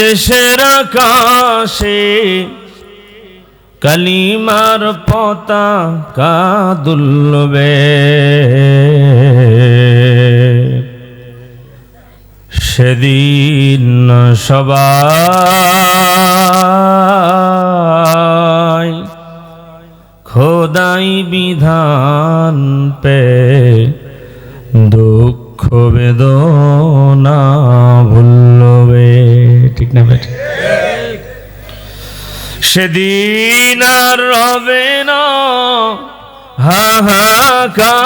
দেশের আকাশে কালিমার পতাকা দুলবে, সেদিন সবাই খোদাই বিধান পে দুঃখ বেদনা ভুলবে। ঠিক না বেটা? সেদিন আর রবে না হাহাকার,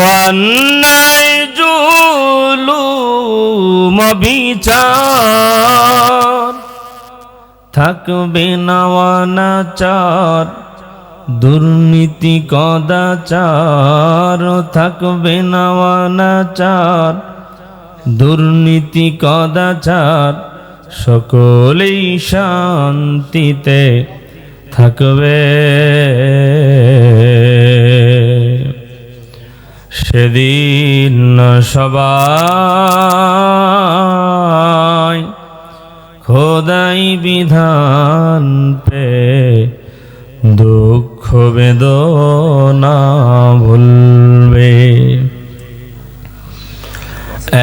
অন্যায় জুলুম বিচার, থাকবে না অনাচার দুর্নীতি কদাচার, থাকবে না অনাচার দুর্নীতি কদাচার, সকলেই শান্তিতে থাকবে। সেদিন সবাই খোদাই বিধান পে দুঃখ বেদনা ভুলবে।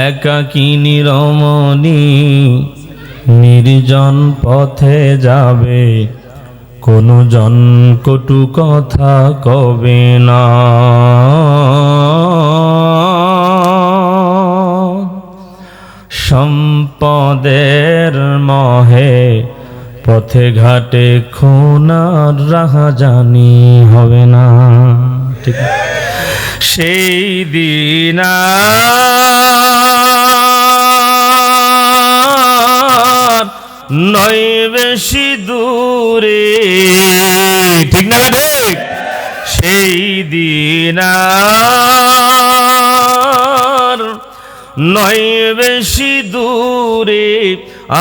একাকিনী রমণী নির্জন পথে যাবে, কোনো জন কটু কথা কবে না। সম্পদের মহে পথে ঘাটে খুন আর রাহাজানি হবে না। ঠিক সেই দিন নয় বেশি দূরে। ঠিক না ঠিক? সেই দিন নয় বেশি দূরে,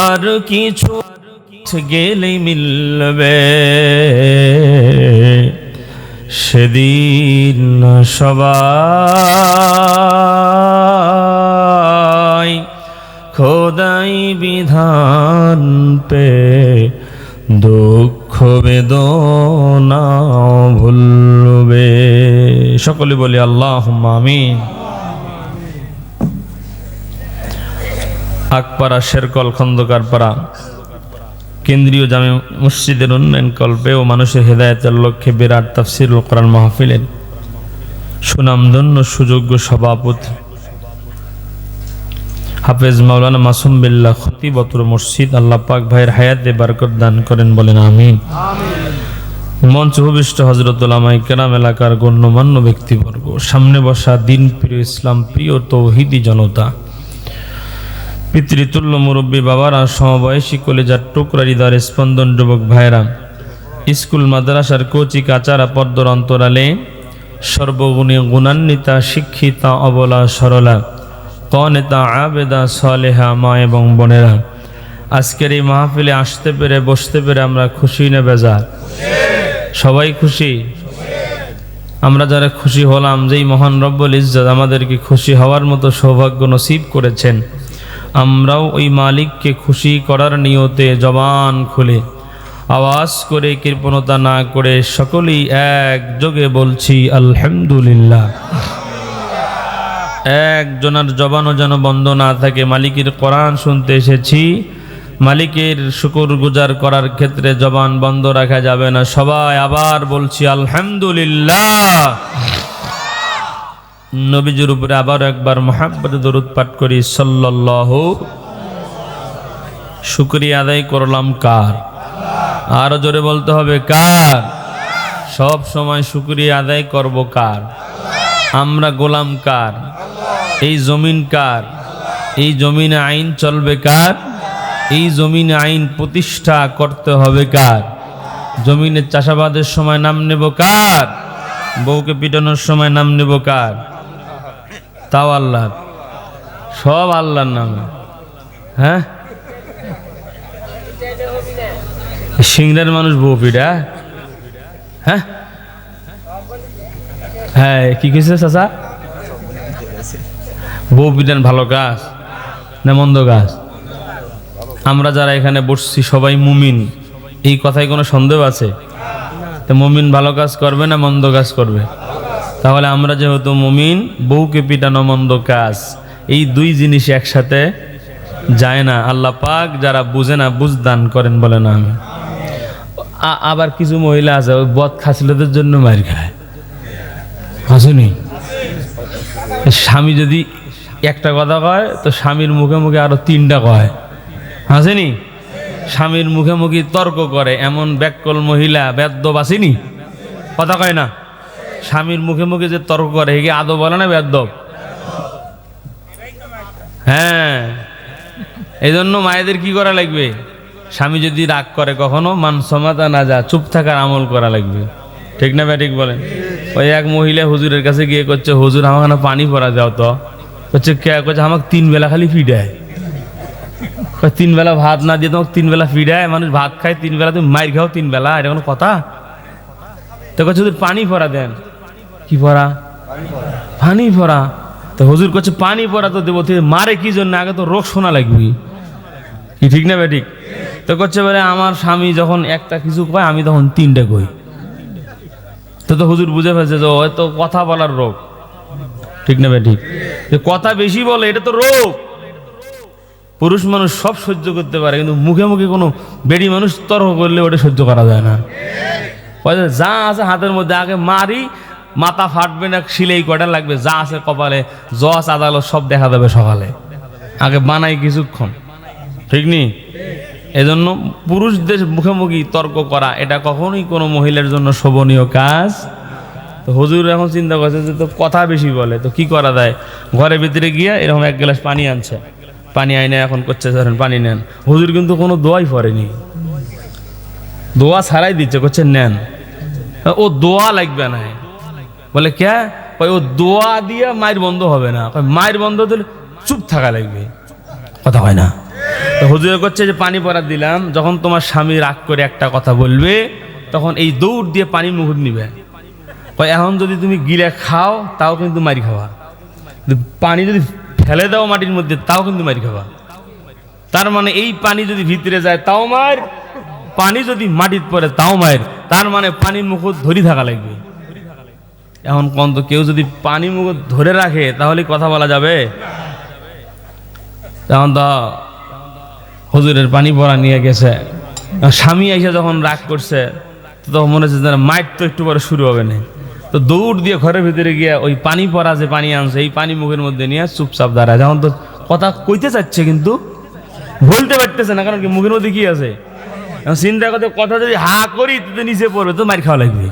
আর কিছু গেলে মিলবে। সেদিন সবাই খোদাই বিধান পে দুঃখ বেদনা ভুলবে। সকলে বলি আল্লাহুম্মা আমিন। আকপাড়া শেরকল খন্দকারপাড়া কেন্দ্রীয় জামে মসজিদের উন্নয়ন কল্পে ও মানুষের হেদায়েতের লক্ষ্যে বিরাট তাফসিরুল কোরআন মাহফিলের সুনামধন্য সুযোগ্য সভাপতি হাফেজ মাওলানা মাসুম বিল্লাহ খতিবতুল মসজিদ, আল্লাহ পাক ভাইয়ের হায়াতে বারকত দান করেন, বলেন আমিন। মঞ্চ ভূমিষ্ঠ হযরত উলামায়ে কেরাম, এলাকার গণ্যমান্য ব্যক্তিবর্গ, সামনে বসা দিন প্রিয় ইসলাম প্রিয় তৌহিদি জনতা, পিতৃতুল্য মুরব্বী বাবারা, সমবয়সী কলেজার টুকরা হৃদয়ের স্পন্দন যুবক ভাইরা, স্কুল মাদ্রাসার কচি কাচারা, পর্দার অন্তরালে সর্বগুণী গুণান্বিতা শিক্ষিতা অবলা সরলা কনেতা আবেদা সালেহা মা এবং বোনেরা, আজকের এই মাহফিলে আসতে পেরে বসতে পেরে আমরা খুশি না বেজার? সবাই খুশি। আমরা যারা খুশি হলাম, যেই মহান রব্বুল ইজ্জত আমাদেরকে খুশি হওয়ার মতো সৌভাগ্য নসিব করেছেন, আমরাও ওই মালিককে খুশি করার নিয়তে জবান খুলে আওয়াজ করে কৃপণতা না করে সকলেই একযোগে বলছি আলহামদুলিল্লাহ। একজনের জবানও যেন বন্ধ না থাকে। মালিকের কোরআন শুনতে এসেছি, মালিকের শুকর গুজার করার ক্ষেত্রে জবান বন্ধ রাখা যাবে না। সবাই আবার বলছি আলহামদুলিল্লাহ। নবীজির উপরে আবার একবার মুহাব্বতে দরুদ পাঠ করি সাল্লাল্লাহু। শুকরিয়া আদায় করলাম কার? আরো জোরে বলতে হবে কার? সব সময় শুকরিয়া আদায় করব কার? আমরা গোলাম কার? এই জমিন কার? এই জমিনে আইন চলবে কার? এই জমিনে আইন প্রতিষ্ঠা করতে হবে কার? জমিনে চাষাবাদের সময় নাম নেব কার? বউকে পিটানোর সময় নাম নেব কার? তাও আল্লাহ। সব আল্লাহর নামে। হ্যাঁ, সিংড়ার মানুষ বউ পিটা। হ্যাঁ হ্যাঁ, কি কইছে চাচা? বউ পিটান ভালো কাজ? না মন্দ কাজ? আমরা যারা এখানে বসছি সবাই মুমিন, এই কথায় কোনো সন্দেহ আছে? তো মুমিন ভালো কাজ করবে না মন্দ কাজ করবে? তাহলে আমরা যেহেতু মুমিন, বউকে পিটানো মন্দ কাজ, এই দুই জিনিস একসাথে যায় না। আল্লাহ পাক যারা বুঝে না বুঝ দান করেন বলে না আমি। আবার কিছু মহিলা আছে ওই বদ খাসিলতের জন্য মার খায়, আসেনি? স্বামী যদি একটা কথা কয় তো স্বামীর মুখে মুখে আরো তিনটা কয়, আসেনি? স্বামীর মুখে মুখে তর্ক করে, এমন ব্যাককল মহিলা বেদ্যব আসেনি? কথা কয় না? স্বামীর মুখে মুখে যে তর্ক করে একে আদব বলে না বেদ্যব? হ্যাঁ, এই জন্য মায়েদের কি করা লাগবে? স্বামী যদি রাগ করে কখনো মান সমাতা না যা, চুপ থাকার আমল করা লাগবে। ঠিক না ব্যাঠিক বলেন? ওই এক মহিলা হুজুরের কাছে গিয়ে করছে, হুজুর আমাকে না পানি পরা যাও তো। করছে কে? করছে আমাকে 3 বেলা খালি ফিডায়। 3 বেলা ভাত না দিয়ে তোমাকে 3 বেলা ফিডায়? মানুষ ভাত খায় 3 বেলা, তুমি মাইর খাও 3 বেলা, এটা কোনো কথা? তো করছে হুজুর পানি পরা দেন। কি পরা? পানি পরা। তো হুজুর করছে পানি পরা তো দেবো, মারে কি জন্য? আগে তো রোগ শোনা লাগবে। কি ঠিক না ব্যাঠিক? তো করছে বলে আমার স্বামী যখন একটা কিছু কয় আমি তখন 3টে কই। তো হুজুর বুঝে ফেলছে যে হয়তো কথা বলার রোগ। ঠিক না ব্যাঠিক? কথা বেশি বলে এটা তো রোগ। পুরুষ মানুষ সব সহ্য করতে পারে, কিন্তু মুখে মুখে কোনো বেড়ি মানুষ তর্ক করলে ওটা সহ্য করা যায় না। যা আছে হাতের মধ্যে আগে মারি, মাথা ফাটবে না, শিলেই কটা লাগবে, যা আছে কপালে জজ আদালত সব দেখা যাবে সকালে, আগে বানাই কিছুক্ষণ। ঠিক নি? এজন্য পুরুষদের মুখোমুখি তর্ক করা এটা কখনোই কোনো মহিলার জন্য শোভনীয় কাজ। তো হুজুর এখন চিন্তা করছে যে তো কথা বেশি বলে, তো কি করা যায়? ঘরের ভিতরে গিয়ে এরকম 1 গ্লাস পানি আনছে, পানি আইনে এখন করছে ধরেন পানি নেন। হুজুর কিন্তু কোনো দোয়াই পড়েনি, দোয়া ছাড়াই দিচ্ছে, করছে নেন। ও দোয়া লাগবে না। বলে কে? ও দোয়া দিয়ে মায়ের বন্ধ হবে না। মায়ের বন্ধ দিলে চুপ থাকা লাগবে, কথা হয় না। তো হুজুর করছে যে পানি পড়া দিলাম, যখন তোমার স্বামী রাগ করে একটা কথা বলবে তখন এই দৌড় দিয়ে পানি মুখে নিবে। এখন যদি তুমি গিলে খাও তাও কিন্তু মারি খাওয়া, পানি যদি ফেলে দাও মাটির মধ্যে তাও কিন্তু মারি খাওয়া। তার মানে এই পানি যদি ভিতরে যায় তাও মার, পানি যদি মাটির পড়ে তাও মার। তার মানে পানির মুখ ধরি থাকা লাগবে। এখন কোন তো কেউ যদি পানি মুখ ধরে রাখে তাহলে কথা বলা যাবে? তখন তো হুজুরের পানি পড়া নিয়ে গেছে, স্বামী এসে যখন রাগ করছে তখন মনে হচ্ছে মাইট তো একটু পরে শুরু হবে না। তো দৌড় দিয়ে ঘরের ভিতরে গিয়ে ওই পানি পড়া যে পানি আনছে এই পানি মুখের মধ্যে নিয়ে চুপচাপ দাঁড়ায়। যখন তো কথা কইতে চাচ্ছে কিন্তু বলতে পারতেছে না, কারণ কি মুখের মধ্যে কি আছে। চিন্তা করতে কথা যদি হা করি তো নিচে পড়বে, তো মার খাওয়া লাগবে।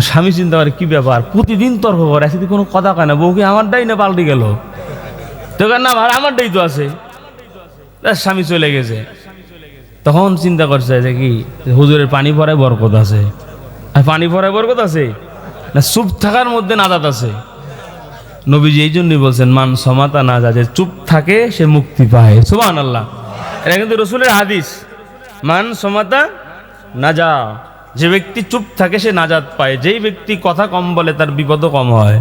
স্বামী চিন্তা করে কি ব্যাপার, প্রতিদিন তর্ক করে, আজকে কোনো কথা কয় না, বউকে আমারটাই না পাল্টে গেল। তো না ভাই আমারটাই তো আছে, স্বামী চলে গেছে। তখন চিন্তা করছে যে কি হুজুরের পানি পড়ায় বরকত আছে, আর পানি পড়ায় বরকত আছে না চুপ থাকার মধ্যে নাজাত আছে। নবীজি এই জন্যই বলছেন মান সমাতা না যা, যে চুপ থাকে সে মুক্তি পায়। সুবহানাল্লাহ, এটা কিন্তু রসুলের হাদিস। মান সমাতা না যা, যে ব্যক্তি চুপ থাকে সে নাজাত পায়। যেই ব্যক্তি কথা কম বলে তার বিপদও কম হয়।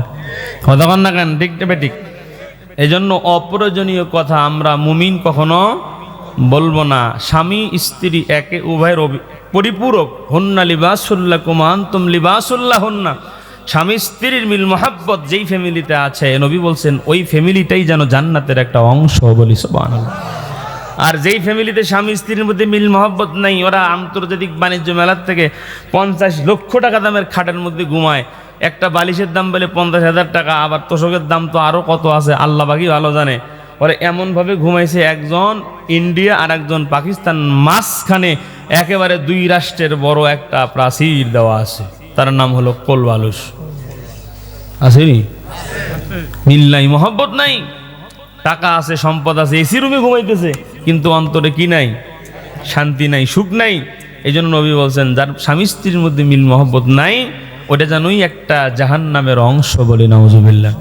কথা কন না কেন? ঠিক ঠিক। এই জন্য অপ্রয়োজনীয় কথা আমরা মুমিন কখনো বলবো না। স্বামী স্ত্রী একে উভয়ের পরিপূরক। হুন্না লিবাসুল্লাকুম আনতুম লিবাসুল্লাহুন্না। স্বামী স্ত্রীর মিল মহাব্বত যেই ফ্যামিলিতে আছে, নবী বলছেন ওই ফ্যামিলিটাই যেন জান্নাতের একটা অংশ। বলি সুবহানাল্লাহ। আর যেই ফ্যামিলিতে স্বামী স্ত্রীর মধ্যে মিল মহব্বত নাই, ওরা আন্তর্জাতিক বাণিজ্য মেলার থেকে 50 লক্ষ টাকা দামের খাটের মধ্যে ঘুমায়। একটা বালিশের দাম বলে 50,000 টাকা, আবার তোষকের দাম তো আরো কত আছে আল্লাহ বাকি ভালো জানে। ওরা এমনভাবে ঘুমাইছে, একজন ইন্ডিয়া আর একজন পাকিস্তান, মাঝখানে একেবারে 2 রাষ্ট্রের বড় একটা প্রাচীর দেওয়া আছে, তার নাম হলো কোলবালুস। আসেনি? মিল নাই, মহব্বত নাই। টাকা আছে, সম্পদ আছে, এসি রুমে ঘুমাইতেছে, কিন্তু অন্তরে কি নাই? শান্তি নাই, সুখ নাই। এই জন্য নবী বলছেন যার স্বামী স্ত্রীর মধ্যে মিল মহব্বত নাই ওটা যেনই একটা জাহান্নামের অংশ। বলি নাউজুবিল্লাহ।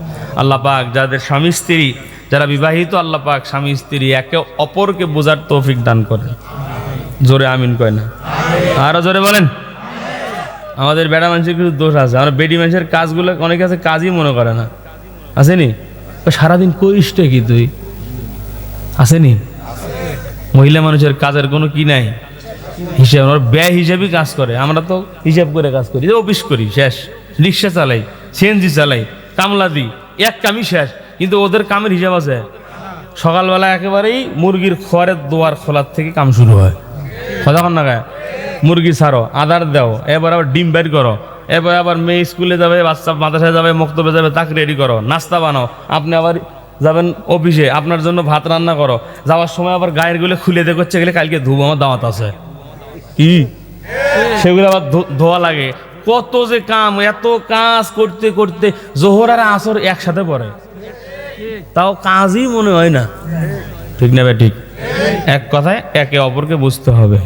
আল্লাহ পাক যাদের স্বামী স্ত্রী, যারা বিবাহিত, আল্লাহ পাক স্বামী স্ত্রী একে অপরকে বোঝার তৌফিক দান করেন। জোরে আমিন কয় না? আরো জোরে বলেন। আমাদের বেড়া মানুষের কিছু দোষ আছে, আমরা বেডি মানুষের কাজগুলো অনেকে আছে কাজই মনে করে না, আসেনি? সারাদিন করিসটা কি তুই? আসেনি? মহিলা মানুষের কাজের কোনো কি নাই, হিসাব। ওর ব্যয় হিসাবই কাজ করে, আমরা তো হিসাব করে কাজ করি। অফিস করি শেষ, রিক্সা চালাই, সিএনজি চালাই, কামলা দিই, এক কামই শেষ। কিন্তু ওদের কামের হিসাব আছে। সকালবেলা একেবারেই মুরগির খোয়ারের দোয়ার খোলার থেকে কাম শুরু হয়। কথা কন না গায়ে, মুরগি ছাড়ো, আদার দাও, এবার আবার ডিম বের করো, এবার আবার মেয়ে স্কুলে যাবে, বাচ্চা মাদ্রাসায় যাবে, মক্তবে যাবে, তাকে রেডি করো, নাস্তা বানাও, আপনি আবার যাবেন অফিসে, আপনার জন্য ভাত রান্না করো, যাওয়ার সময় আবার গায়ের গুলো খুলে দেখছে গেলে কালকে ধুব, আমার দাওয়াত আছে, কি সেগুলো আবার ধোয়া লাগে। কত যে কাম, এত কাজ করতে করতে জোহর আর আসর একসাথে পড়ে, তাও কাজই মনে হয় না। ঠিক না ভাই? ঠিক। এক কথায় একে অপরকে বুঝতে হবে।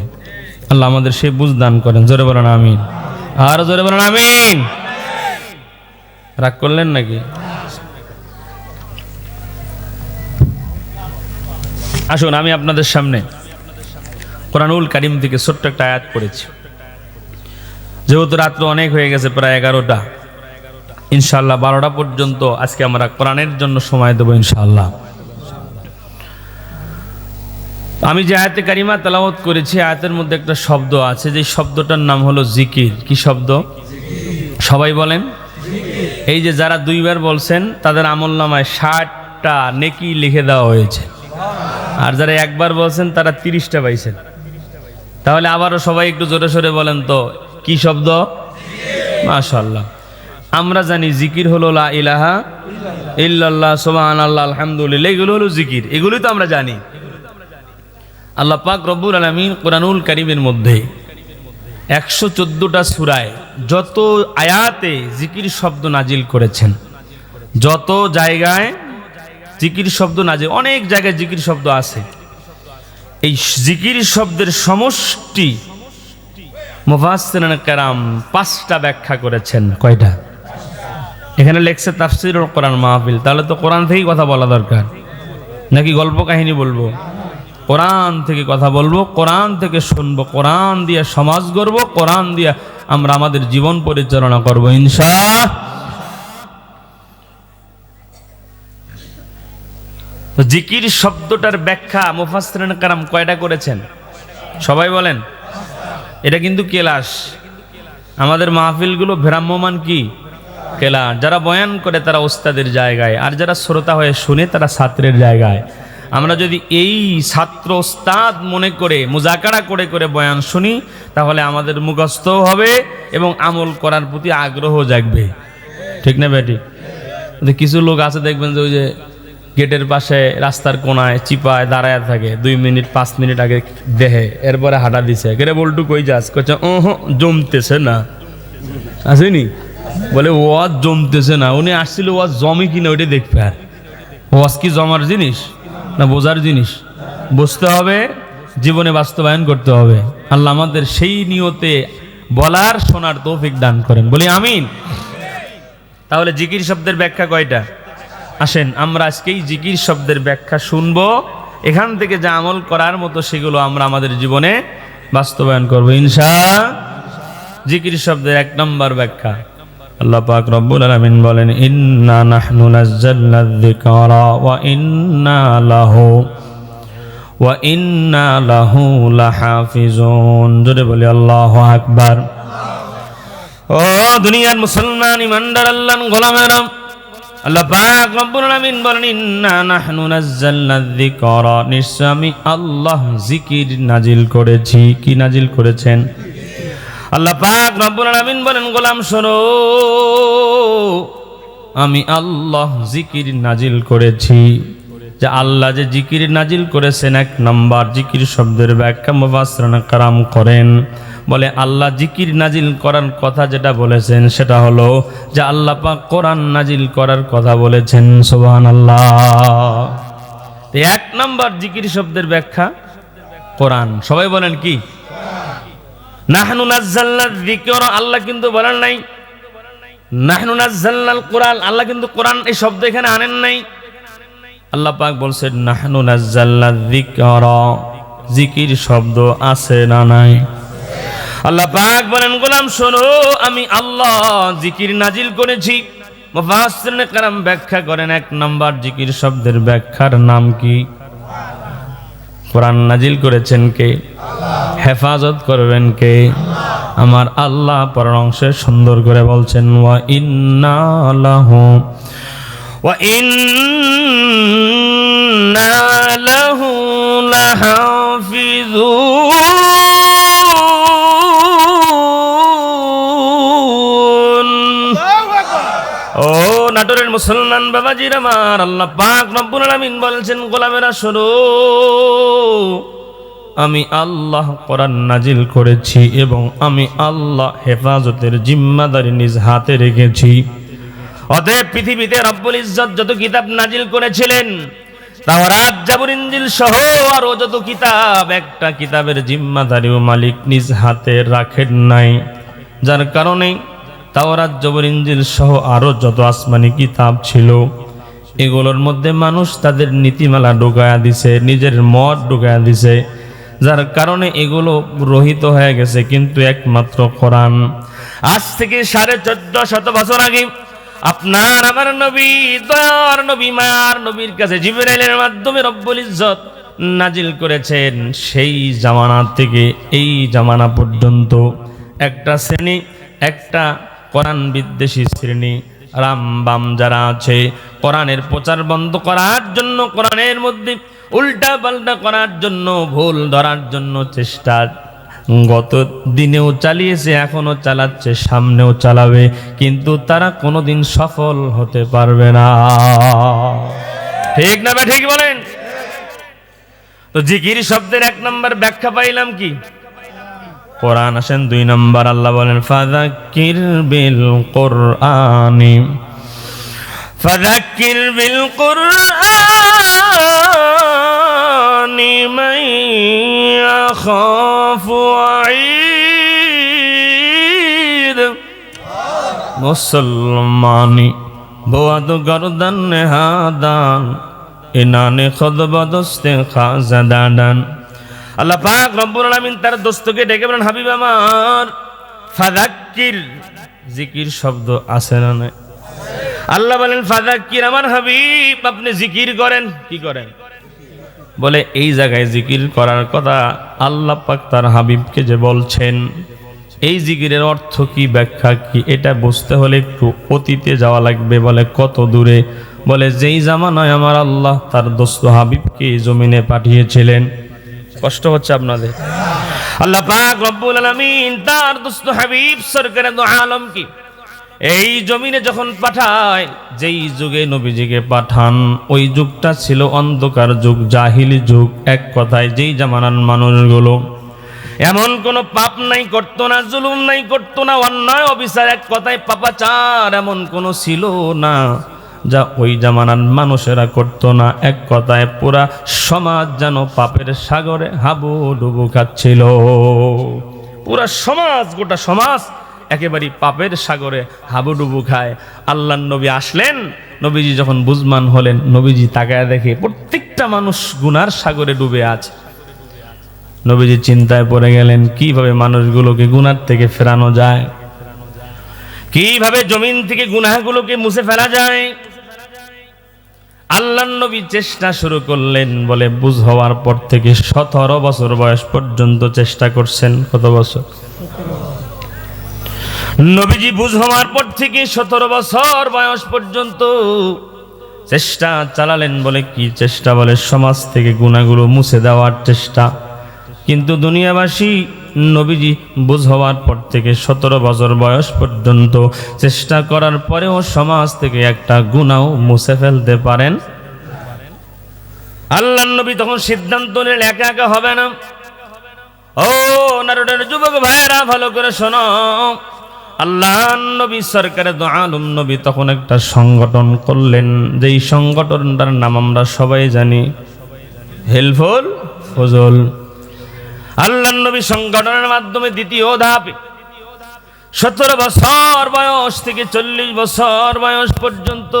আল্লাহ আমাদের সেই বুঝ দান করেন। জোরে বলেন আমিন, আর জোরে বলেন আমিন। রাগ করলেন নাকি? আসুন, আমি আপনাদের সামনে কোরআনুল কারীম থেকে ছোট্ট একটা আয়াত পড়েছি। যেহেতু রাত্র অনেক হয়ে গেছে, প্রায় 11টা, ইনশাআল্লাহ 12টা পর্যন্ত আজকে আমরা কোরআনের জন্য সময় দেব ইনশাআল্লাহ। আমি যে আয়াতে কারিমা তেলাওয়াত করেছি, আয়াতের মধ্যে একটা শব্দ আছে, যে শব্দটার নাম হলো জিকির। কি শব্দ? সবাই বলেন। এই যে যারা 2 বার বলছেন তাদের আমলনামায় 60টা নেকি লিখে দেওয়া হয়েছে, আর যারা 1 বার বলছেন তারা 30টা পাইছেন। তাহলে আবারও সবাই একটু জোরে সোরে বলেন তো, কি শব্দ? মাশাআল্লাহ। আমরা জানি জিকির হলো লা ইলাহা ইল্লাল্লাহ, সুবহানাল্লাহ, আলহামদুলিল্লাহ, এগুলো হলো জিকির, এগুলোই তো আমরা জানি। আল্লাহ পাক রব্বুল আলামিন কোরআনুল কারীমের মধ্যে 114টা সূরায় যত আয়াতে জিকির শব্দ নাজিল করেছেন, যত জায়গায় জিকির শব্দ নাজিল, অনেক জায়গায় জিকির শব্দ আছে। এই জিকির শব্দের সমষ্টি মুফাসসিরিন কেরাম 5টা ব্যাখ্যা করেছেন। কয়টা? এখানে লেখছে তাফসীরুল কোরআন মাহফিল, তাহলে তো কোরআন থেকেই কথা বলা দরকার, নাকি গল্প কাহিনী বলবো? কোরআন থেকে কথা বলবো, কোরআন থেকে শুনবো, কোরআন দিয়ে সমাজ গড়ব, কোরআন দিয়ে আমরা আমাদের জীবন পরিচালনা করব ইনশাআল্লাহ। তো জিকির শব্দটার ব্যাখ্যা মুফাসসিরিন কেরাম কয়টা করেছেন? সবাই বলেন। এটা কিন্তু কেলাস। আমাদের মাহফিলগুলো ভ্রাম্যমান কি? কেলাস। যারা বয়ান করে তারা ওস্তাদের জায়গায়, আর যারা শ্রোতা হয়ে শুনে তারা ছাত্রের জায়গায়। আমরা যদি এই ছাত্র ওস্তাদ মনে করে মুজাকারা করে করে বয়ান শুনি, তাহলে আমাদের মুখস্থও হবে এবং আমল করার প্রতি আগ্রহ জাগবে। ঠিক না বেটি? কিছু লোক আছে দেখবেন যে ওই যে গেটের পাশে রাস্তার কোনায় চিপায় দাঁড়ায় থাকে, 2 মিনিট 5 মিনিট আগে দেহে, এরপরে হাঁটা দিছে, কেরে বলটু কই যাস? কচ্ছে জমতেছে না। আসেনি? বলে ওয়াজ জমতেছে না। উনি আসছিল ওয়াজ জমে কিনা ওইটা দেখবে। আর ওয়াজ কি জমার জিনিস না বোঝার জিনিস? বুঝতে হবে, জীবনে বাস্তবায়ন করতে হবে। আল্লাহ আমাদের সেই নিয়তে বলার শোনার তৌফিক দান করেন, বলি আমিন। তাহলে জিকির শব্দের ব্যাখ্যা কয়টা? আসেন আমরা আজকেই জিকির শব্দের ব্যাখ্যা শুনবো, এখান থেকে যা আমল করার মতো সেগুলো আমরা আমাদের জীবনে বাস্তবায়ন করবো ইনশাআল্লাহ। জিকির শব্দের 1 নম্বর ব্যাখ্যা, আল্লাহ পাক রব্বুল আলামিন বলেন, ইন্না নাহনু নাযালনা যিকরা ওয়া ইন্না লাহু লাহাফিজুন। জোরে বলি আল্লাহু আকবার। ও দুনিয়ার মুসলমান ইমানদার আল্লাহর গোলামেরা, আল্লাহ পাক রব্বুল আলামিন বলেন, ইন্না নাহনু নাযালনা যিকরা, নিশ্চয় আমি আল্লাহ জিকির নাজিল করেছি। কি নাজিল করেছেন? আল্লাহ পাক রব্বুল আলামিন বলেন, গোলাম শোনো, আমি আল্লাহ জিকির নাজিল করেছি। যে আল্লাহ যে জিকির নাজিল করেছেন, 1 নম্বর জিকির শব্দের ব্যাখ্যা মুফাসসিরিন কেরাম করেন, বলে আল্লাহ জিকির নাজিল করার কথা যেটা বলেছেন সেটা হলো যে আল্লাহ পাক কোরআন নাজিল করার কথা বলেছেন। সুবহানাল্লাহ। 1 নম্বর জিকির শব্দের ব্যাখ্যা কোরআন। সবাই বলেন কি? নাহনু নাযালনা যিকরা, আল্লাহ কিন্তু বলেন নাই নাহনু নাযালনাল কোরআন, আল্লাহ কিন্তু কোরআন এই শব্দ এখানে আনেন নাই। আল্লাহ পাক বলছেন নাহনু নাযালনা যিকরা, জিকির শব্দ আছে না নাই? আল্লাহ পাক বলেন, গোলাম শোনো, আমি আল্লাহ জিকির নাজিল করেছি। মুফাসসিরিনে কেরাম ব্যাখ্যা করেন, 1 নম্বর জিকির শব্দের ব্যাখ্যার নাম কি? কোরআন নাজিল করেছেন কে? হেফাজত করবেন কে? আমার আল্লাহ পরের অংশে সুন্দর করে বলছেন, ওয়া ইন্না লাহু লাহাফিজুন। ও নাটোরের মুসলমান বাবাজির আমার, আল্লাহ পাক রব্বুল আলামিন বলেছেন, গোলামেরা শোনো, আমি আল্লাহ কোরআন নাজিল করেছি এবং আমি আল্লাহ হেফাজতের জিম্মাদারি নিজ হাতে রেখেছি। অতএব পৃথিবীতে রব্বুল ইজ্জত যত কিতাব নাজিল করেছিলেন, তাওরাত, জাবুর, ইনজিল সহ আরো যত কিতাব, একটা কিতাবের জিম্মাদারি ও মালিক নিজ হাতে রাখেন নাই। যার কারণে তাওরাত, জাবুর, ইনজিল সহ আরো যত আসমানি কিতাব ছিল, এগুলোর মধ্যে মানুষ তাদের নীতিমালা ঢুকায়া দিছে, নিজের মত ঢুকায়া দিছে। যার কারণে এগুলো রহিত হয়ে গেছে। কিন্তু একমাত্র কোরআন আজ থেকে 1450 বছর আগে আপনার আমার নবী, দয়ার নবী, মায়ার নবীর কাছে জিবরাইলের মাধ্যমে রব্বুল ইজ্জত নাজিল করেছেন। সেই জামানা থেকে এই জামানা পর্যন্ত একটা শ্রেণী, একটা কোরআন বিদ্বেষী শ্রেণী, রামবাম যারা আছে, কোরআনের প্রচার বন্ধ করার জন্য, কোরআনের মধ্যে উল্টা পাল্টা করার জন্য, ভুল ধরার জন্য চেষ্টা গত দিনেও চালিয়েছে, এখনো চালাচ্ছে, সামনেও চালাবে, কিন্তু তারা কোনোদিন সফল হতে পারবে না। ঠিক না ভাই? ঠিক বলেন তো। জিকির শব্দের 1 নম্বর ব্যাখ্যা পাইলাম কি? কোরআন। আসেন 2 নম্বর, আল্লাহ বলেন, ফাযাক্কির বিল কুরআনি, ফাযাক্কির বিল কুরআনি মান ইয়াখাফু ওয়াঈদ। মুসলমানি বোয়াদ গরদান নেহাদান, ইনানে খদবদস্তে খাজাদান। আল্লাহ পাক রব্বুল আলামিন তার দোস্তকে ডেকে বলেন, হাবিব আমার, ফাযাক্কির, জিকির শব্দ আছে না নাই? আল্লাহ বলেন, ফাযাক্কির, আমার হাবিব আপনি জিকির করেন। কি করেন? বলে এই জায়গায় জিকির করার কথা আল্লাহ পাক তার হাবিবকে যে বলছেন, এই জিকিরের অর্থ কি, ব্যাখ্যা কি, এটা বুঝতে হলে একটু অতীতে যাওয়া লাগবে। বলে কত দূরে? বলে যেই জামানায় আমার আল্লাহ তার দোস্ত হাবিবকে জমিনে পাঠিয়েছিলেন। কষ্ট হচ্ছে আপনাদের? আল্লাহ পাক রব্বুল আলামিন তার দোস্ত হাবিব সরকারে দু আলম কি এই জমিনে যখন পাঠায়, যেই যুগে নবীজিকে পাঠান, ওই যুগটা ছিল অন্ধকার যুগ, জাহিলি যুগ। এক কথায় যেই জামানার মানুষগুলো এমন কোনো পাপ নাই করতো না, জুলুম নাই করতো না, অন্যায় অবিচার, এক কথায় পাপাচার এমন কোনো ছিল না যা ওই জামানার মানুষেরা করতো না। এক কথায় পুরা সমাজ যেন পাপের সাগরে হাবুডুবু খাচ্ছিল। পুরা সমাজ, গোটা সমাজ একেবারে পাপের সাগরে হাবুডুবু খায়। আল্লাহর নবী আসলেন, নবীজি যখন বুঝমান হলেন, নবীজি তাকায় দেখে প্রত্যেকটা মানুষ গুনার সাগরে ডুবে আছে। নবীজি চিন্তায় পড়ে গেলেন, কিভাবে মানুষগুলোকে গুনার থেকে ফেরানো যায়, কিভাবে জমিন থেকে গুনাহগুলোকে মুছে ফেলা যায়। আল্লাহর নবী চেষ্টা শুরু করলেন। বলে বুঝ হওয়ার পর থেকে 17 বছর বয়স পর্যন্ত চেষ্টা করছেন। কত বছর? নবীজি বুঝ হওয়ার পর থেকে 17 বছর বয়স পর্যন্ত চেষ্টা চালালেন। বলে কি চেষ্টা? বলে সমাজ থেকে গুনাহগুলো মুছে দেওয়ার চেষ্টা। কিন্তু দুনিয়াবাসী নবীজি বুঝ হওয়ার পর থেকে 17 বছর বয়স পর্যন্ত চেষ্টা করার পরেও সমাজ থেকে একটা গুনাহ মুছে ফেলতে পারেন। আল্লাহর নবী তখন সিদ্ধান্ত নিলেন, একা একা হবে না। ও নারদের যুবক ভাইরা, ভালো করে শোনো। আল্লাহর নবী সরকারে দু আলম নবী তখন একটা সংগঠন করলেন, যেই সংগঠনটার নাম আমরা সবাই জানি, হেলফুল ফজল। আল্লাহর নবী সংগঠনের মাধ্যমে দ্বিতীয় ধাপে 17 বছর বয়স থেকে 40 বছর বয়স পর্যন্ত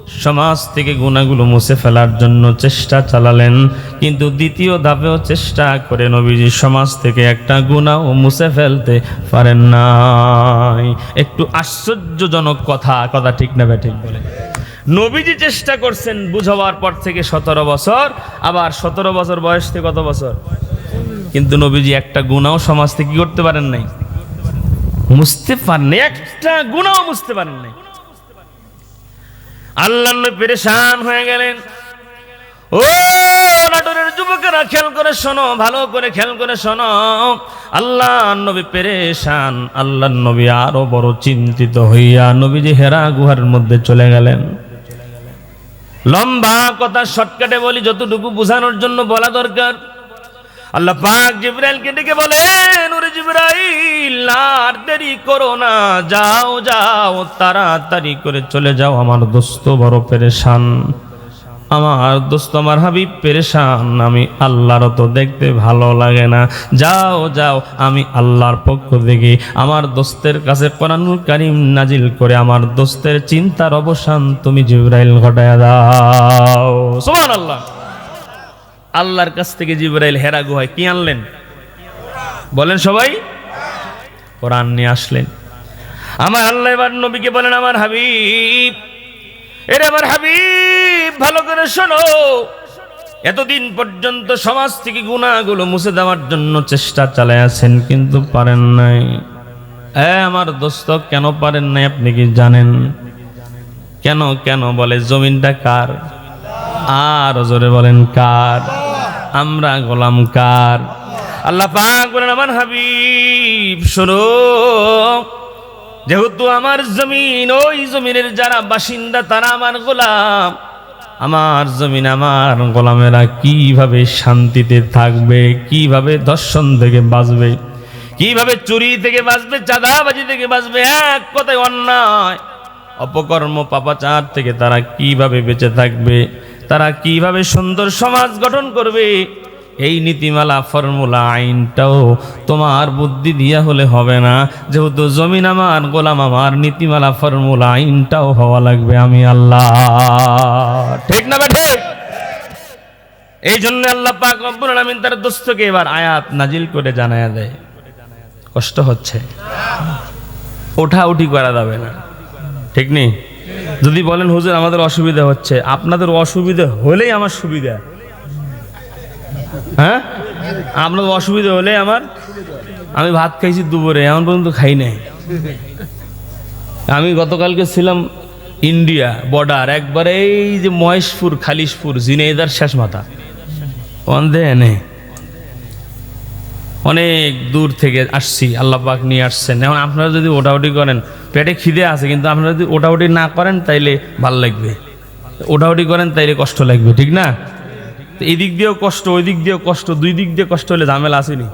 সমাজ থেকে গুনাহগুলো মুছে ফেলার জন্য চেষ্টা চালালেন, কিন্তু দ্বিতীয় ধাপেও চেষ্টা করে নবীজি সমাজ থেকে একটা গুনাহ মুছে ফেলতে পারেন নাই। একটু আশ্চর্যজনক কথা, কথা ঠিক না ঠিক বলে? নবীজি চেষ্টা করছেন বুঝাবার পর থেকে 17 বছর, আবার 17 বছর বয়স থেকে কত বছর, কিন্তু নবীজি একটা গুনাহ সমাজ থেকে কি করতে পারেন নাই, মুছতে পারেন নাই, একটা গুনাহ মুছতে পারেন নাই। আল্লাহর নবী পেরেশান হয়ে গেলেন। ও নাটোরের যুবকেরা খেয়াল করে শোনো, ভালো করে খেয়াল করে শোনো, আল্লাহর নবী পেরেশান। আল্লাহর নবী আরো বড় চিন্তিত হইয়া নবীজি হেরা গুহার মধ্যে চলে গেলেন। লম্বা কথা শর্টকাটে বলি, যতটুকু বোঝানোর জন্য বলা দরকার। আল্লাহ পাক জিবরাইলকে ডেকে বলেন, ওরে জিবরাইল, আর দেরি করো না, যাও যাও, তাড়াতাড়ি করে চলে যাও, আমার দোস্ত বড় পেরেশান, আমার দোস্ত আমার হাবিব পেরেশান, আমি আল্লাহর তো দেখতে ভালো লাগে না, যাও যাও, আমি আল্লাহর পক্ষ থেকে আমার দোস্তের কাছে কোরআনুল কারীম নাজিল করে আমার দোস্তের চিন্তার অবসান তুমি জিবরাইল ঘটায়া দাও। সুবহানাল্লাহ। আল্লাহর কাছ থেকে জিবরাইল হেরা গুহায় কি আনলেন বলেন সবাই? কোরআন নিয়ে আসলেন। আমার আল্লাহ এবার নবীকে বলেন, আমার হাবিব, এর আমার হাবিব ভালো করে শোনো, এতদিন পর্যন্ত সমাজ থেকে গুনাহগুলো মুছে দেওয়ার জন্য চেষ্টা চালায় আছেন, কিন্তু পারেন নাই। আমার দোস্ত, কেন পারেন নাই আপনি কি জানেন? কেন কেন বলে, জমিনটা কার? আর জোরে বলেন কার? আমরা গোলাম কার? আল্লাহ পাক বলেন, আমার হাবিব শোনো, যেহেতু আমার জমিন, ওই জমিনের যারা বাসিন্দা তারা আমার গোলাম, আমার জমিন আমার গোলামেরা কিভাবে শান্তিতে থাকবে, কিভাবে ধর্ষণ থেকে বাঁচবে, কিভাবে চুরি থেকে বাঁচবে, চাঁদাবাজি থেকে বাঁচবে, এক কথায় অন্যায় অপকর্ম পাপাচার থেকে তারা কিভাবে বেঁচে থাকবে, তারা কিভাবে সুন্দর সমাজ গঠন করবে, এই নীতিমালা ফর্মুলা আইনটাও তোমার বুদ্ধি দিয়া হলে হবে না। যেহেতু জমিন আমার, গোলাম আমার, নীতিমালা ফর্মুলা আইনটাও হওয়া লাগবে আমি আল্লাহ। ঠিক না বেঠে? এই জন্য আল্লাহ পাক রব্বুল আলামিন তার দোস্তকে এবার আয়াত নাজিল করে জানায়া দেয়, কষ্ট হচ্ছে, ওঠা উঠি করা যাবে না। ঠিক নেই? যদি বলেন হুজুর আমাদের অসুবিধা হচ্ছে, আপনাদের অসুবিধা হলেই আমার সুবিধা। হ্যাঁ, আপনাদের অসুবিধা হলে আমার, আমি ভাত খাইছি দুপুরে, এমন পর্যন্ত খাই নাই। আমি গতকালকে ছিলাম ইন্ডিয়া বর্ডার, একবারে এই যে মহেশপুর, খালিশপুর, ঝিনাইদহ শেষ মাথা, অনেক দূর থেকে আসছি, আল্লাহ পাক নিয়ে আসছেন। এখন আপনারা যদি ওটাউটি করেন, পেটে খিদে আছে, কিন্তু আপনারা যদি ওটাউটি না করেন তাইলে ভাল লাগবে, ওটাউটি করেন তাইলে কষ্ট লাগবে। ঠিক না? এই দিক দিয়েও কষ্ট, ওই দিক দিয়েও কষ্ট, দুই দিক দিয়ে কষ্ট হলে ঝামেলা আসেনি,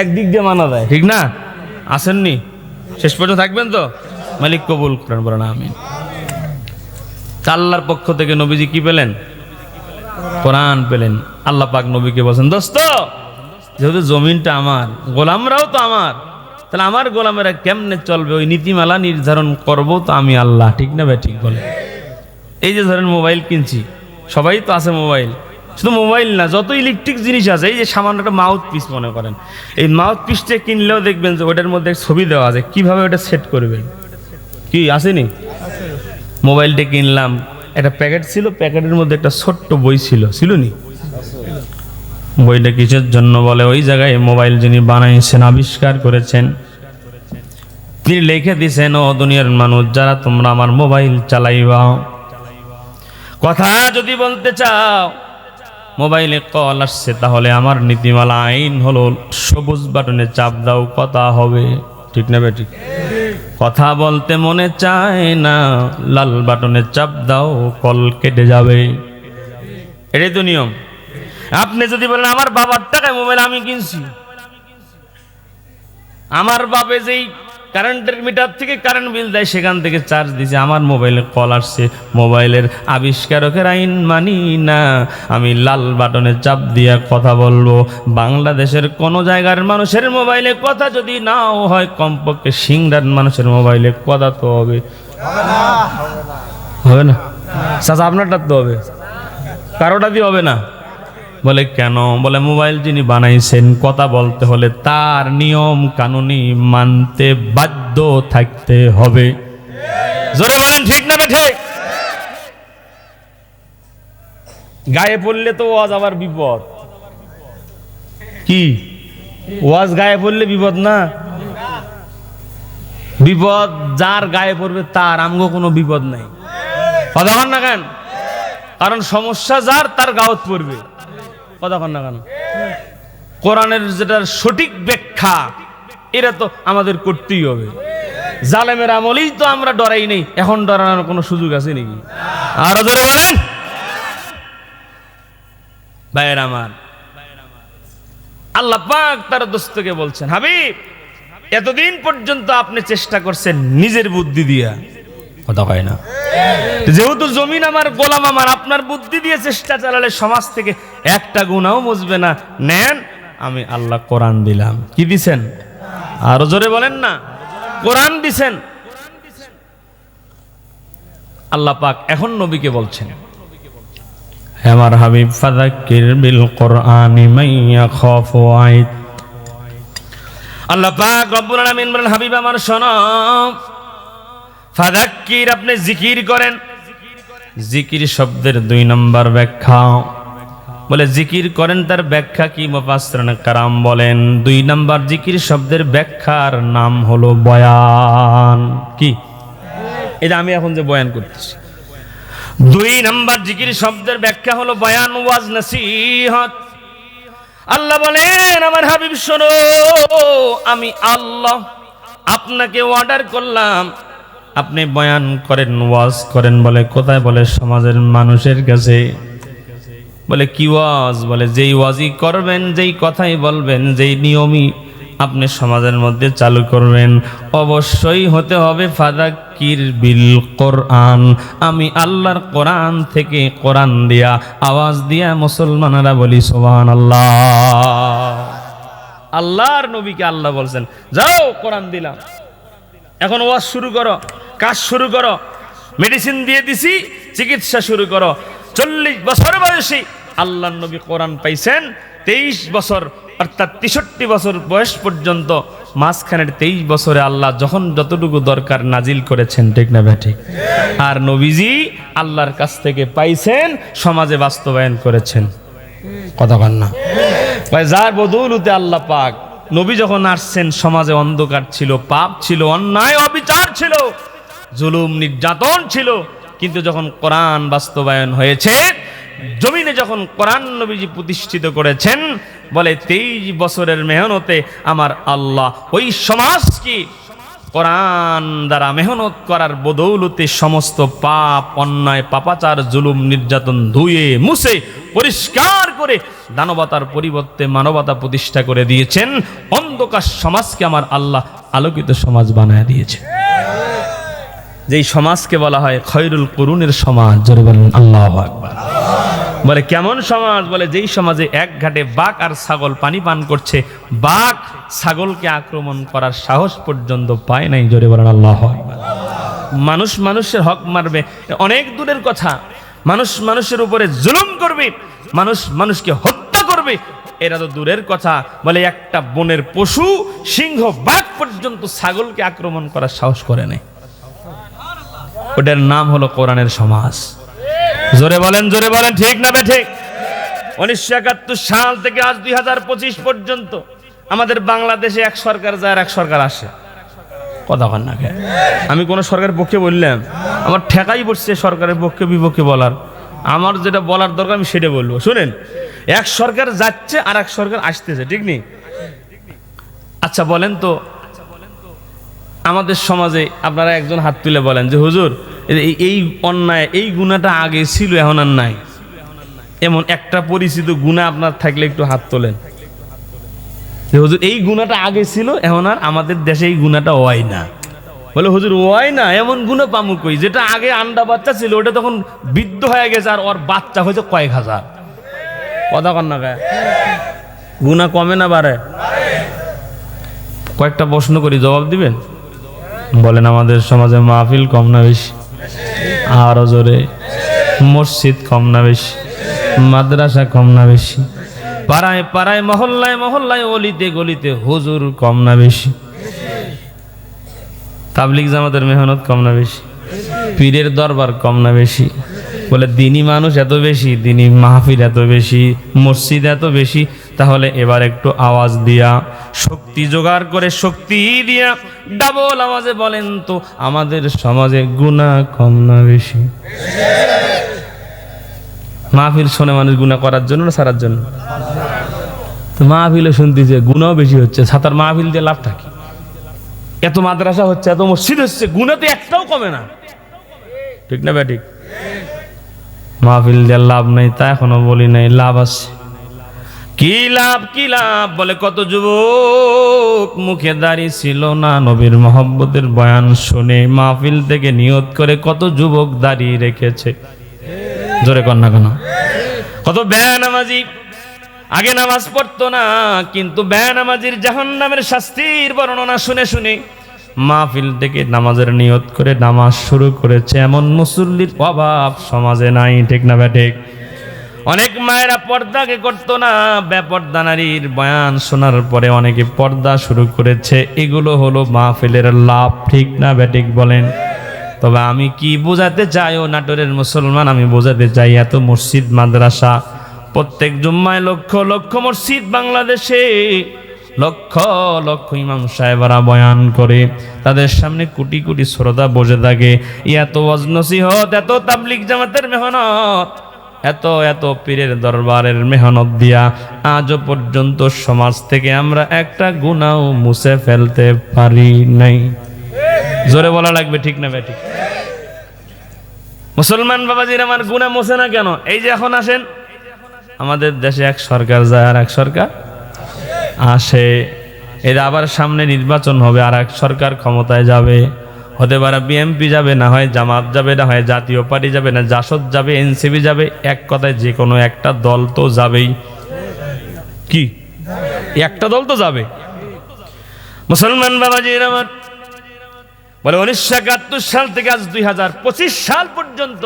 একদিক দিয়ে মানা যায়। ঠিক না? আসেননি? শেষ পর্যন্ত থাকবেন তো? মালিক কবুল করেন, বলেন আমিন। আল্লাহর পক্ষ থেকে নবীজি কি পেলেন? কোরআন পেলেন। আল্লাহ পাক নবীকে বলছেন, দোস্ত, যেহেতু জমিনটা আমার, গোলামরাও তো আমার, তাহলে আমার গোলামেরা কেমনে চলবে, ওই নীতিমালা নির্ধারণ করবো তো আমি আল্লাহ। ঠিক না ভাই? ঠিক বলে। এই যে ধরেন মোবাইল কিনছি, সবাই তো আছে মোবাইল, শুধু মোবাইল না, যত ইলেকট্রিক জিনিস আছে, এই যে সামান্য একটা মাউথ পিস মনে করেন, এই মাউথ পিসটা কিনলেও দেখবেন যে ওটার মধ্যে ছবি দেওয়া আছে, কিভাবে ওটা সেট করবেন, কি আসেনি? মোবাইলটা কিনলাম, একটা প্যাকেট ছিল, প্যাকেটের মধ্যে একটা ছোট্ট বই ছিল নি? বইটা কিসের জন্য বলে, ওই জায়গায় মোবাইল যিনি বানাইছেন, আবিষ্কার করেছেন, তিনি লিখে দিয়েছেন, ও দুনিয়ার মানুষ যারা তোমরা আমার মোবাইল চালাইবা, কথা যদি বলতে চাও, মোবাইলে কল আসছে, তাহলে আমার নীতিমালা আইন হলো সবুজ বাটনে চাপ দাও, কথা হবে। ঠিক না বেঠিক? কথা বলতে মনে চায় না, লাল বাটনে চাপ দাও, কল কেটে যাবে। এটাই তো নিয়ম। আপনি যদি বলেন আমার বাবার টাকায় মোবাইল আমি কিনছি, আমার বাপে যেই কারেন্টের মিটার থেকে কারেন্ট বিল দেয় সেখান থেকে চার্জ দিছে, আমার মোবাইলে কল আসছে, মোবাইলের আবিষ্কারকের আইন মানি না, আমি লাল বাটনে চাপ দিয়ে কথা বলবো। বাংলাদেশের কোন জায়গার মানুষের মোবাইলে কথা যদি নাও হয়, কমপক্ষে সিংড়ার মানুষের মোবাইলে কথা তো হবে। হবে না? চাচা আপনারটা তো হবে, কারোটা দিয়ে হবে না। বলে কেন? বলে মোবাইল যিনি বানাইছেন কথা বলতে হলে তার নিয়ম কানুনি মানতে বাধ্য থাকতে হবে। জোরে বলেন ঠিক না বেঠে? গায়ে পড়লে তো ওয়াজ আবার বিপদ। কি ওয়াজ গায়ে পড়লে বিপদ না? বিপদ যার গায়ে পড়বে তার, আমগো কোনো বিপদ নাই। কথা কন না কেন? কারণ সমস্যা যার তার গাওত পড়বে। কথা কন না কেন? কোরআনের যেটা সঠিক ব্যাখ্যা এটা তো আমাদের করতেই হবে। জালেমের আমলেই তো আমরা ডরাই নেই, এখন ডরানোর কোনো সুযোগ আছে নাকি? আরো জোরে বলেন। ভাইয়ের আমার, আল্লাহ পাক তার দোস্তকে বলছেন, হাবিব এতদিন পর্যন্ত আপনি চেষ্টা করছেন নিজের বুদ্ধি দিয়া, কথা কয় না, যেহেতু জমিন আমার, গোলাম আমার, আপনার বুদ্ধি দিয়ে চেষ্টা চালালে সমাজ থেকে একটা গুনাহও মুছবে না। নেন, আমি আল্লাহ কোরআন দিলাম। কি দিছেন? আরো জোরে বলেন না। কোরআন দিছেন। আল্লাহ পাক এখন নবীকে বলছেন, হে আমার হাবিব, ফাযাক্কির বিল কোরআনি মান ইয়াখাফু ওয়াইদ। আল্লাহ পাক রব্বুল আলামিন বলেন, হাবিব আমার শোনো, ফাযাক্কির আপনি জিকির করেন। জিকির শব্দের 2 নম্বর ব্যাখ্যা। বলে জিকির করেন, তার ব্যাখ্যা কি? মুফাসসিরিনে কেরাম বলেন 2 নম্বর জিকির শব্দের ব্যাখ্যার নাম হলো বয়ান। কি? এটা আমি এখন যে বয়ান করতেছি, 2 নম্বর জিকির শব্দের ব্যাখ্যা হলো বয়ান, ওয়াজ, নসিহত। আল্লাহ বলেন, আমার হাবিব শোনো, আমি আল্লাহ আপনাকে অর্ডার করলাম আপনি বয়ান করেন, ওয়াজ করেন। বলে কোথায়? বলে সমাজের মানুষের কাছে। বলে কি ওয়াজ? বলে যেই ওয়াজই করবেন, যেই কথাই বলবেন, যেই নিয়মই আপনি সমাজের মধ্যে চালু করবেন, অবশ্যই হতে হবে ফাযাক্কির বিল কোরআন। আমি আল্লাহর কোরআন থেকে, কোরআন দিয়া, আওয়াজ দিয়া মুসলমানেরা বলি সুবহানাল্লাহ। আল্লাহর নবীকে আল্লাহ বলছেন, যাও কোরআন দিলাম, এখন ওয়াজ শুরু করো, কাজ শুরু করো, মেডিসিন দিয়ে দিছি, চিকিৎসা শুরু করো। 40 বছর বয়সী আল্লাহর নবী কোরআন পাইছেন 23 বছর, অর্থাৎ 63 বছর বয়স পর্যন্ত। মাঝখানের 23 বছরে আল্লাহ যখন যতটুকু দরকার নাজিল করেছেন, ঠিক না ভাই? ঠিক। আর নবীজি আল্লাহর কাছ থেকে পাইছেন, সমাজে বাস্তবায়ন করেছেন। কথা বল না ভাই? যার বদৌলতে আল্লাহ পাক, নবী যখন আসছেন সমাজে অন্ধকার ছিল, পাপ ছিল, অন্যায় অবিচার ছিল, জুলুম নির্যাতন ছিল, কিন্তু যখন কোরআন বাস্তবায়ন হয়েছে, জমিনে যখন কোরআন নবীজি প্রতিষ্ঠিত করেছেন, বলে 23 বছরের মেহনতে আমার আল্লাহ ওই সমাজ কি কোরআন দ্বারা মেহনত করার বদৌলতে সমস্ত পাপ, অন্যায়, পাপাচার, জুলুম নির্যাতন ধুয়ে মুছে পরিষ্কার করে দানবতার পরিবর্তে মানবতা প্রতিষ্ঠা করে দিয়েছেন। অন্ধকার সমাজকে আমার আল্লাহ আলোকিত সমাজ বানায় দিয়েছে, যেই সমাজকে বলা হয় খৈরুল কুরুনের সমাজ। জোরে বলেন আল্লাহু আকবার। বলে কেমন সমাজ? বলে যেই সমাজে এক ঘাটে বাঘ আর ছাগল পানি পান করছে, বাঘ ছাগলকে আক্রমণ করার সাহস পর্যন্ত পায় নাই। জোরে বলেন আল্লাহু আকবার। মানুষ মানুষের হক মারবে অনেক দূরের কথা, মানুষ মানুষের উপরে জুলুম করবে, মানুষ মানুষকে হত্যা করবে, এটা তো দূরের কথা। বলে একটা বনের পশু, সিংহ, বাঘ পর্যন্ত ছাগলকে আক্রমণ করার সাহস করে নাই। ওটার নাম হলো কোরআনের সমাজ। জোরে বলেন, জোরে বলেন, ঠিক না ঠিক? 1971 সাল থেকে আজ 2025 পর্যন্ত আমাদের বাংলাদেশে এক সরকার যায় আর এক সরকার আসে। কথা কন না? আমি কোন সরকারের পক্ষে বললাম? আমার ঠেকাই পড়ছে সরকারের পক্ষে বিপক্ষে বলার। আমার যেটা বলার দরকার আমি সেটা বলবো। শুনেন, এক সরকার যাচ্ছে আর এক সরকার আসতেছে, ঠিক নেই? আচ্ছা বলেন তো, আমাদের সমাজে আপনারা একজন হাত তুলে বলেন যে হুজুর এই অন্যায়, এই গুনাহটা আগে ছিল এখন আর নাই, এমন একটা পরিচিত গুনাহ আপনার থাকলে একটু হাত তোলেন যে হুজুর এই গুনাহটা আগে ছিল, এখন আর আমাদের দেশে এই গুনাহটা হয় না। বলে হুজুর হয় না, এমন গুনাহ পামু কই? যেটা আগে আন্ডা বাচ্চা ছিল ওটা তখন বৃদ্ধ হয়ে গেছে আর ওর বাচ্চা হয়েছে কয়েক হাজার। কথা কন না? গুনাহ কমে না বাড়ে? কয়েকটা প্রশ্ন করি, জবাব দিবেন? বলেন আমাদের সমাজে মাহফিল কম না বেশি? আরো জোরে। মসজিদ কম না বেশি? মাদ্রাসা কম না বেশি? পাড়ায় পাড়ায় মহল্লায় মহল্লায় অলিতে গলিতে হুজুর কম না বেশি? তাবলিগ জামাতের মেহনত কম না বেশি? পীরের দরবার কম না বেশি? বলে দিনী মানুষ এত বেশি, দিনী মাহফিল এত বেশি, মসজিদ এত বেশি। তাহলে এবার একটু আওয়াজ দিয়া, শক্তি জোগাড় করে, শক্তি দিয়া ডাবল আওয়াজে বলেন তো, আমাদের সমাজে গুনাহ কম না বেশি? মাহফিল শোনে মানুষ গুনাহ করার জন্য না ছাড়ার জন্য? তো মাহফিলে শুনতেছে গুনাহ বেশি হচ্ছে, ছাতার মাহফিল দিয়ে লাভটা কি? এত মাদ্রাসা হচ্ছে, এত মসজিদ হচ্ছে, গুনাহ তো একটাও কমে না। ঠিক না ব্যাঠিক? মাহফিল দিয়ে লাভ নাই, তা এখনো বলি নাই, লাভ আছে। কি লাভ? কি লাভ? বলে কত যুবক মুখে দাড়ি ছিল না, নবীর মহব্বতের বয়ান শুনে মাহফিল থেকে নিয়ত করে কত যুবক দাড়ি রেখেছে। জোরে কর না কেন? কত বেনামাজি আগে নামাজ পড়তো না, কিন্তু বেনামাজির জাহান্নামের শাস্তির বর্ণনা শুনে শুনে মাহফিল থেকে নামাজের নিয়ত করে নামাজ শুরু করেছে। এমন মুসল্লির অভাব সমাজে নাই। ঠিক না ব্যাঠিক? অনেক মায়েরা পর্দাকে করতো না, বেপর্দা নারীর বয়ান শোনার পরে অনেকে পর্দা শুরু করেছে। এগুলো হলো মাহফিলের লাভ। ঠিক না ব্যাঠিক বলেন? তবে আমি কি বোঝাতে চাই ও নাটোরের মুসলমান, আমি বোঝাতে চাই এত মসজিদ মাদ্রাসা, প্রত্যেক জুম্মায় লক্ষ লক্ষ মসজিদ, বাংলাদেশে লক্ষ লক্ষ ইমাম সাহেবরা বয়ান করে, তাদের সামনে কোটি কোটি শ্রোতা বসে থাকে। এত ওয়াজ নসিহত, এত তাবলিগ জামাতের মেহনত, এত এত পীরের দরবারের মেহনত দিয়া আজও পর্যন্ত সমাজ থেকে আমরা একটা গুনাহ মুছে ফেলতে পারি নাই। জোরে বলা লাগবে। ঠিক না ব্যাঠিক? মুসলমান বাবাজির আমার গুনাহ মুছে না কেন? এই যে এখন আসেন, আমাদের দেশে এক সরকার যায় আর এক সরকার আসে। এর আবার সামনে নির্বাচন হবে, আর এক সরকার ক্ষমতায় যাবে। হতে পারে বিএনপি যাবে, না হয় জামাত যাবে, না হয় জাতীয় পার্টি যাবে, না জাসদ যাবে, এনসিপি যাবে। এক কথায় যে কোনো একটা দল তো যাবেই। কি একটা দল তো যাবে। মুসলমান বাবাজির আমার বলে 1971 সাল থেকে আজ 2025 সাল পর্যন্ত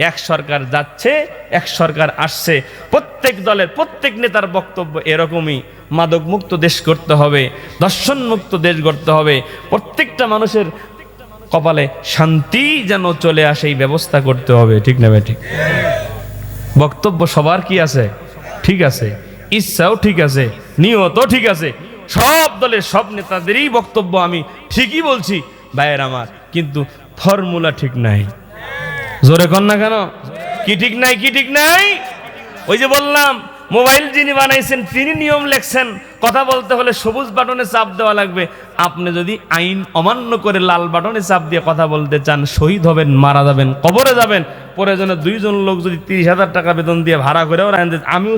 এক সরকার যাচ্ছে, এক সরকার আসছে। প্রত্যেক দলের প্রত্যেক নেতার বক্তব্য এরকমই, মাদক মুক্ত দেশ করতে হবে, দর্শন মুক্ত দেশ করতে হবে, প্রত্যেকটা মানুষের কপালে শান্তি যেন চলে আসে এই ব্যবস্থা করতে হবে। ঠিক না ভাই? ঠিক বক্তব্য সবার কি আছে? ঠিক আছে, ইচ্ছাও ঠিক আছে, নিয়তও ঠিক আছে, সব দলের সব নেতাদেরই বক্তব্য আমি ঠিকই বলছি ভাইয়ের আমার, কিন্তু ফর্মুলা ঠিক নাই। জোরে কর না কেন? কি ঠিক নাই? কি ঠিক নাই? ওই যে বললাম, মোবাইল যিনি বানাইছেন তিনি নিয়ম লেখছেন, কথা বলতে হলে সবুজ বাটনে চাপ দেওয়া লাগবে। আপনি যদি আইন অমান্য করে লাল বাটনে চাপ দিয়ে কথা বলতে চান, শহীদ হবেন, মারা যাবেন, কবরে যাবেন। প্রয়োজনে 2 জন লোক যদি 30,000 টাকা বেতন দিয়ে ভাড়া করেও আমিও